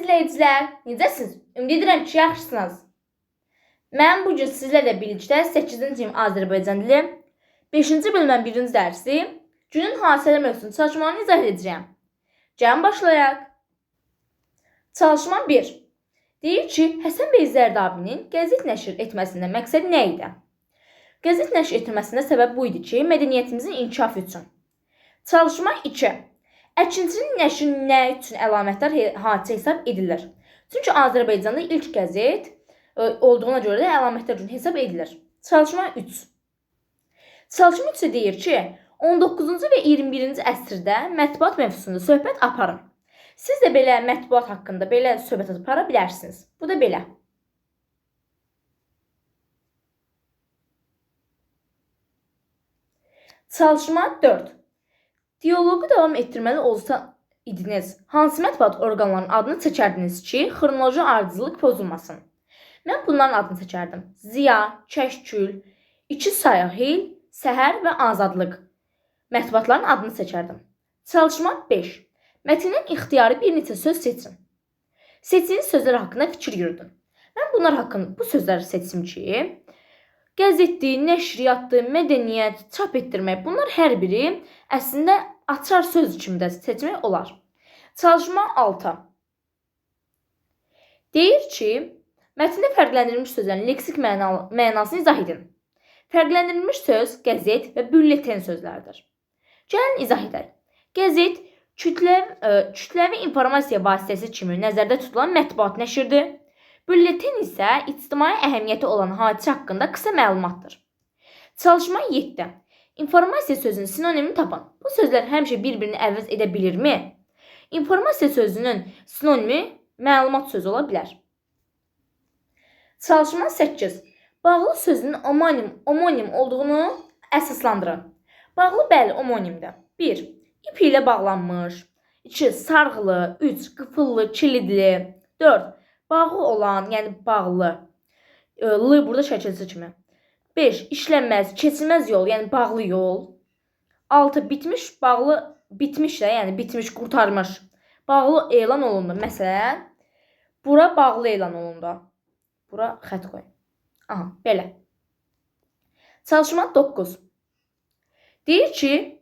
izləyicilər, necəsiniz? Ümid edirəm ki, yaxşısınız. Mən bugün sizlərlə birlikdə 8-ci sinif Azərbaycan dili 5-ci bölümün 1-ci dərsi günün hadisələr mövzusunu çalışmalarını izah edəcəyəm. Gəlin başlayaq. Çalışma 1. Deyir ki, Həsən bəy Zərdabinin qəzet nəşr etməsində məqsəd nə idi? Qəzet nəşr etməsində səbəb bu idi ki, mədəniyyətimizin inkişafı üçün. Çalışma 2. Əkinçinin nəşri nə üçün əlamətdar hadisə hesab edilir? Çünki Azərbaycanda ilk qəzet olduğuna görə də əlamətdar üçün hesab edilir. Çalışma 3. Çalışma 3 deyir ki, 19-cu və 21-ci əsrdə mətbuat mövzusunda söhbət aparın. Siz də belə mətbuat haqqında belə söhbət apara bilərsiniz. Bu da belə. Çalışma 4. Diyaloqu davam etdirməli olsa idiniz, hansı mətbuat orqanlarının adını çəkərdiniz ki, xronoloji ardıcıllıq pozulmasın? Mən bunların adını çəkərdim. Ziya, Kəşkül, İki Sahil, Səhər və Azadlıq mətbuatların adını çəkərdim. Çalışma 5. Mətndən ixtiyari bir neçə söz seçin. Seçdiyiniz sözlər haqqında fikir yürüdün. Mən bunlar haqqında bu sözləri seçim ki, qəzetdir, nəşriyyatdır, mədəniyyət, çap etdirmək, bunlar hər biri əslində açar söz kimi də seçmək olar. Çalışma 6. Deyir ki, mətndə fərqləndirilmiş sözlərin leksik mənasını izah edin. Fərqləndirilmiş söz, qəzet və bülletin sözlərdir. Gəlin izah edək. Qəzet kütləvi informasiya vasitəsi kimi nəzərdə tutulan mətbuat nəşrdir. Bülletin isə ictimai əhəmiyyəti olan hadisə haqqında qısa məlumatdır. Çalışma 7. İnformasiya sözünün sinonimini tapın. Bu sözlər həmişə bir-birini əvəz edə bilirmi? İnformasiya sözünün sinonimi məlumat sözü ola bilər. Çalışma 8. Bağlı sözünün omonim olduğunu əsaslandırın. Bağlı bəli omonimdir. 1. İp ilə bağlanmış. 2. Sarğılı. 3. Qıfıllı, kilidli. 4. Bağı olan, yəni bağlı. L burada şəkilçi kimi. 5. İşlənməz, keçilməz yol, yəni bağlı yol. 6. Bitmiş, bağlı, bitmiş də, yəni bitmiş, qurtarmış. Bağlı elan olundu. Məsələn, bura bağlı elan olundu. Bura xət qoy. Aha, belə. Çalışma 9. Deyir ki,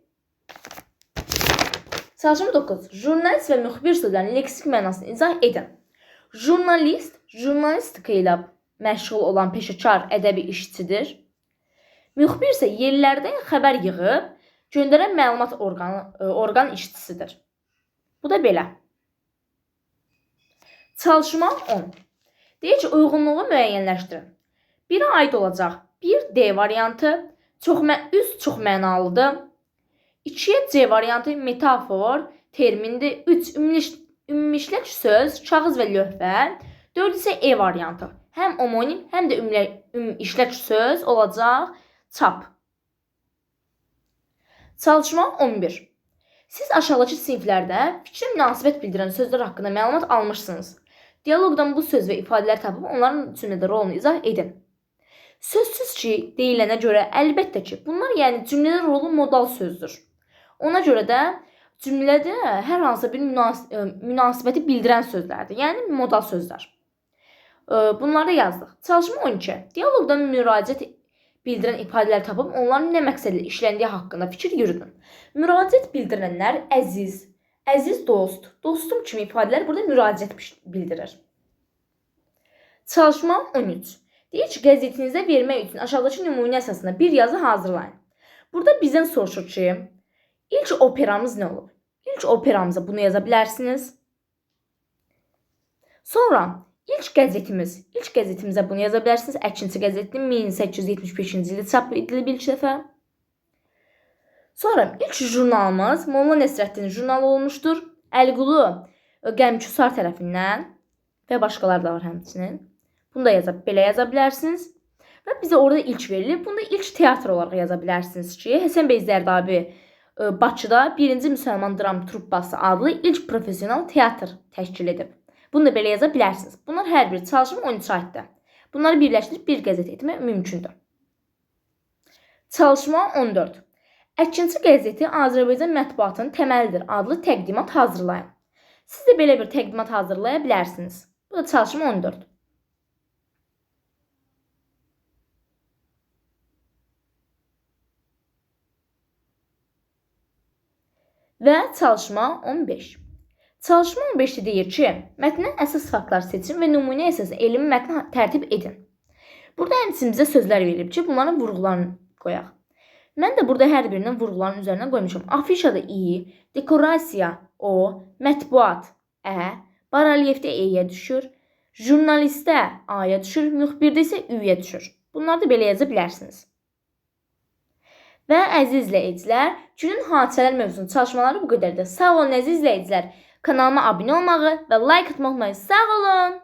çalışma 9. Jurnalist və müxbir sözlərinin leksik mənasını izah edin. Jurnalist, jurnalistika ilə məşğul olan peşəkar ədəbi işçidir. Müxbir isə yerlərdən xəbər yığıb, göndərən məlumat orqan işçisidir. Bu da belə. Çalışma 10. Deyir ki, uyğunluğu müəyyənləşdirin. Birə aid olacaq 1. D variantı, üz çox mənalıdır. 2. C variantı metafor, termindir. 3. Ümumiləşmiş söz, kağız və lövhə. 4 isə E variantı. Həm omonim, həm də ümumiləşmiş söz olacaq çap. Çalışma 11. Siz aşağıdakı siniflərdə fikrə münasibət bildirən sözlər haqqında məlumat almışsınız. Dialoqdan bu söz və ifadələr tapıb onların cümlədə rolunu izah edin. Sözsüz ki, deyilənə görə əlbəttə ki, bunlar yəni cümlədə rolu modal sözdür. Ona görə də cümlədə hər hansı bir münasibəti bildirən sözlərdir. Yəni modal sözlər. Bunları da yazdıq. Çalışma 12. Dialoqdan müraciət bildirən ifadələr tapıb onların nə məqsədlə işləndiyi haqqında fikir yürüdün. Müraciət bildirənlər əziz, əziz dost, dostum kimi ifadələr burada müraciət bildirir. Çalışma 13. Deyir ki, qəzetinizə vermək üçün aşağıdakı nümunə əsasında bir yazı hazırlayın. Burada bizdən soruşur ki, İlk operamız nə olub? İlk operamıza bunu yaza bilərsiniz. Sonra ilk qəzetimizə bunu yaza bilərsiniz. Əkinçi qəzetinin 1875-ci ildə çap edilib ilk dəfə. Sonra ilk jurnalımız Molla Nəsrəddinin jurnalı olmuşdur. Əliqulu Qəmküsar tərəfindən və başqaları da var həmçinin. Bunu da belə yaza bilərsiniz. Və bizə orada ilk verilir. Bunu da ilk teatr olaraq yaza bilərsiniz ki, Həsən bəy Zərdabi Bakıda 1-ci Müsəlman Dram Truppası adlı ilk profesional teatr təşkil edib. Bunu da belə yaza bilərsiniz. Bunlar hər bir çalışma 13 aiddir. Bunları birləşdirib bir qəzet etmək mümkündür. Çalışma 14. Əkinçi qəzeti Azərbaycan mətbuatının təməlidir adlı təqdimat hazırlayın. Siz də belə bir təqdimat hazırlaya bilərsiniz. Bu da çalışma 14. Və çalışma 15. Çalışma 15-də deyir ki, mətndən əsas faktlar seçin və nümunə əsasında elmi mətni tərtib edin. Burada həmçinin sözlər verib ki, bunların vurğularını qoyaq. Mən də burada hər birinin vurğularının üzərinə qoymuşam. Afişada I, dekorasiya O, mətbuat Ə, barelyefdə E-yə düşür, jurnalistdə A-ya düşür, müxbirdə isə Ü-yə düşür. Bunları da belə yaza bilərsiniz. Və əziz izləyicilər, günün hadisələr mövzusunu çalışmaları bu qədərdir. Sağ olun əziz izləyicilər. Kanalıma abunə olmağı və like atmağı unutmayın. Sağ olun.